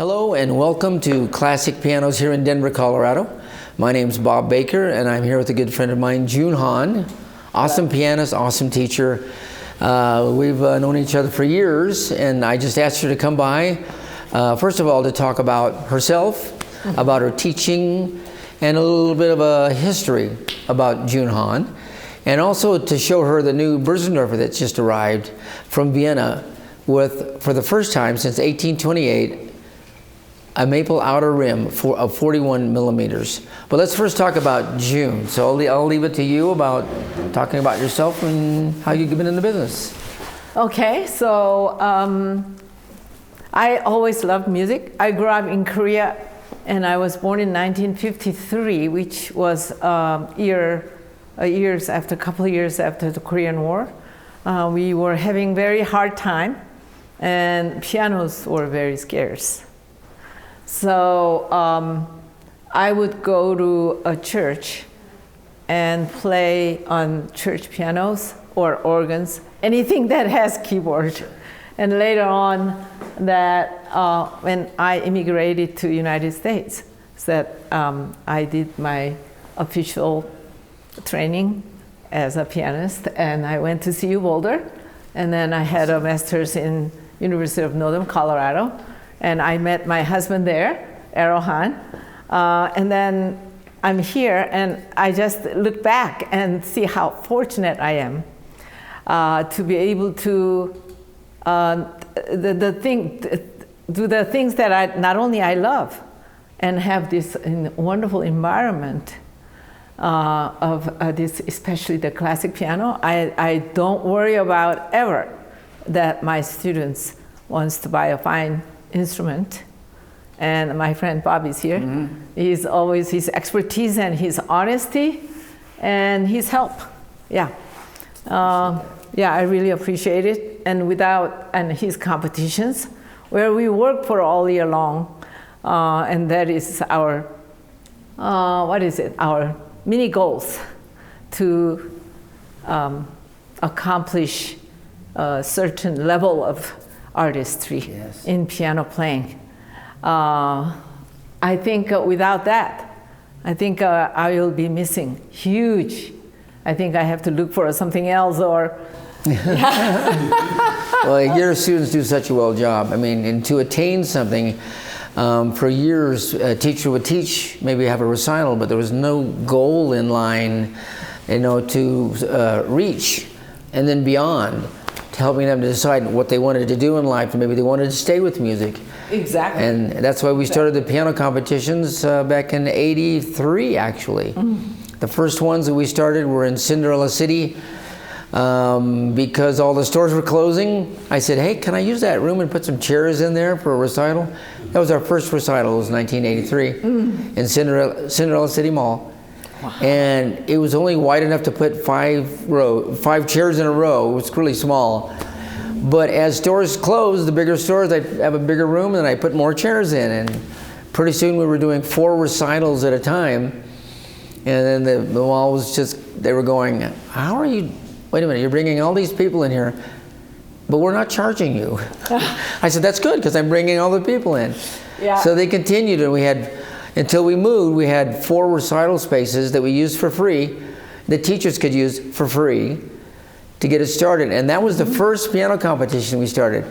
Hello and welcome to Classic Pianos here in Denver, Colorado. My name's Bob Baker and I'm here with a good friend of mine, Haun. Awesome pianist, awesome teacher. We've known each other for years and I just asked her to come by, first of all to talk about herself, about her teaching, and a little bit of a history about Haun, and also to show her the new Bösendorfer that's just arrived from Vienna with, for the first time since 1828, a maple outer rim of 41 millimeters. But let's first talk about June. So I'll leave it to you about talking about yourself and how you've been in the business. Okay, so I always loved music. I grew up in Korea and I was born in 1953, which was a couple of years after the Korean War. We were having very hard time and pianos were very scarce. So I would go to a church and play on church pianos or organs, anything that has keyboard. And later on, that when I immigrated to the United States, that I did my official training as a pianist, and I went to CU Boulder, and then I had a master's in University of Northern Colorado. And I met my husband there, Haun. And then I'm here and I just look back and see how fortunate I am to be able to do the things that not only I love and have this wonderful environment of this, especially the classic piano. I don't worry about ever that my students wants to buy a fine instrument, and my friend Bob is here. He's always his expertise and his honesty and his help. Yeah, I really appreciate it. And his competitions, where we work for all year long, and that is our our mini goals to accomplish a certain level of artistry in piano playing. I think without that, I think I will be missing huge. I think I have to look for something else or. Well, your students do such a well job. I mean, and to attain something, for years, a teacher would teach, maybe have a recital, but there was no goal in line, to reach, and then beyond. Helping them to decide what they wanted to do in life, and maybe they wanted to stay with music. Exactly. And that's why we started the piano competitions back in '83, actually. The first ones that we started were in Cinderella City because all the stores were closing. I said, hey, can I use that room and put some chairs in there for a recital? That was our first recital. It was 1983 in Cinderella City Mall. Wow. And it was only wide enough to put five chairs in a row. It was really small. But as stores closed, the bigger stores, I'd have a bigger room and I put more chairs in. And pretty soon we were doing 4 recitals at a time. And then the mall was just, they were going, how are you, wait a minute, you're bringing all these people in here, but we're not charging you. I said, that's good because I'm bringing all the people in. Yeah. So they continued and we had, until we moved, we had 4 recital spaces that we used for free, the teachers could use for free to get it started. And that was the first piano competition we started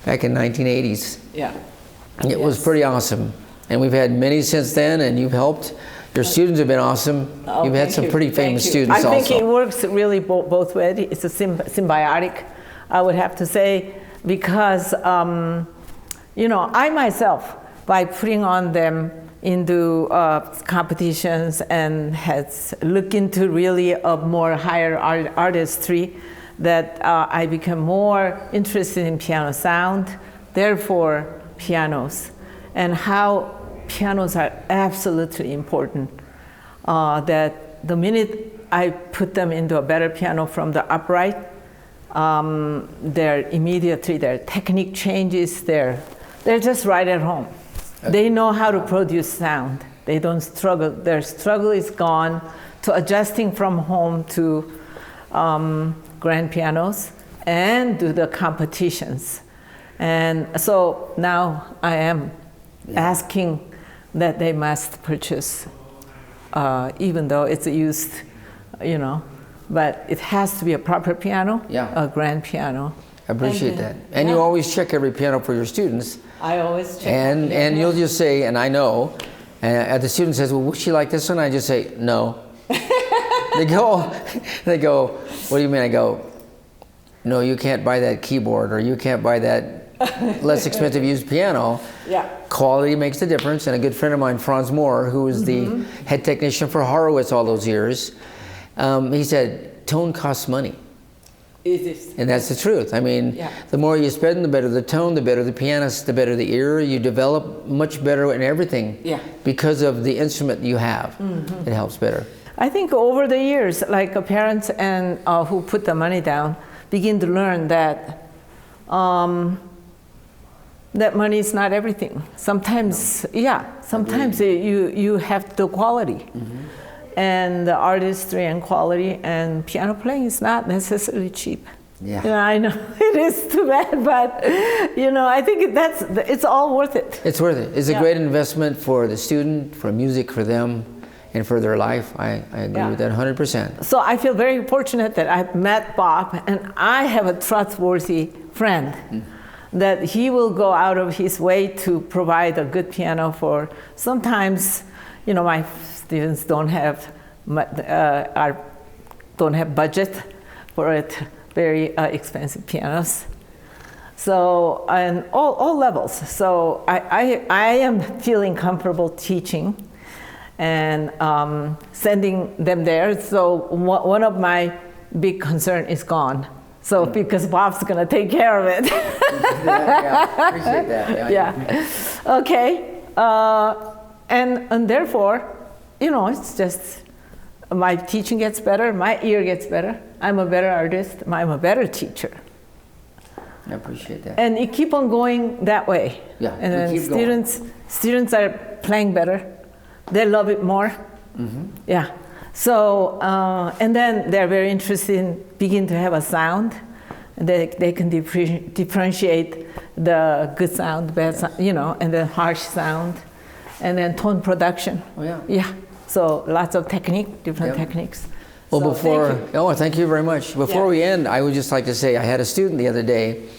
back in 1980s. Yeah. It was pretty awesome. And we've had many since then, and you've helped. Your students have been awesome. You've had some pretty famous students also. I think it works really both ways. It's a symbiotic, I would have to say, because, I myself, by putting on them into competitions and has looked into really a more higher artistry, that I become more interested in piano sound, therefore pianos, and how pianos are absolutely important. That the minute I put them into a better piano from the upright, their technique changes, they're just right at home. They know how to produce sound. They don't struggle. Their struggle is gone to adjusting from home to grand pianos and do the competitions. And so now I am asking that they must purchase, even though it's used, you know, but it has to be a proper piano, a grand piano. I appreciate that. And you always check every piano for your students. I always check. And you'll just say, and I know, and the student says, well, would she like this one? I just say, no. they go, what do you mean? I go, no, you can't buy that keyboard, or you can't buy that less expensive used piano. Quality makes the difference. And a good friend of mine, Franz Moore, who was the head technician for Horowitz all those years, he said, tone costs money. And that's the truth. I mean, the more you spend, the better the tone, the better the pianist, the better the ear. You develop much better in everything because of the instrument you have. It helps better. I think over the years, like parents and who put the money down begin to learn that that money is not everything. Sometimes, sometimes you have the quality. And the artistry and quality, and piano playing is not necessarily cheap. You know, I know it is too bad, but you know, I think it's all worth it. It's worth it. It's a great investment for the student, for music, for them, and for their life. I agree with that 100%. So I feel very fortunate that I've met Bob, and I have a trustworthy friend that he will go out of his way to provide a good piano for. Sometimes, you know, my students don't have budget for it, very expensive pianos. So, and all levels. So I am feeling comfortable teaching and sending them there. So one of my big concern is gone. So because Bob's gonna take care of it. Appreciate that. Okay. And therefore, you know, it's just my teaching gets better, my ear gets better. I'm a better artist. I'm a better teacher. I appreciate that. And you keep on going that way. And then students are playing better. They love it more. So and then they're very interested in begin to have a sound. They can differentiate the good sound, bad sound, you know, and the harsh sound, and then tone production. So lots of different techniques. Well, so thank you very much. Before we end, I would just like to say I had a student the other day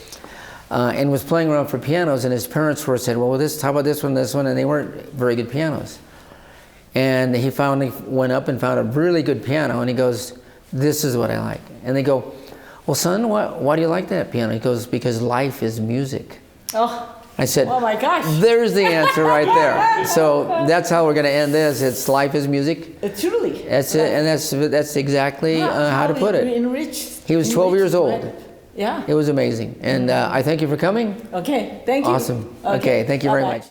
and was playing around for pianos, and his parents said, well, how about this one, and they weren't very good pianos. And he went up and found a really good piano, and he goes, this is what I like. And they go, well, son, why do you like that piano? He goes, because life is music. I said, oh my gosh. There's the answer right there. So that's how we're going to end this. It's life is music. Truly. That's it, and that's exactly how to put it. He was 12 years old. It was amazing. And I thank you for coming. Okay, thank you. Awesome. Okay, thank you very much.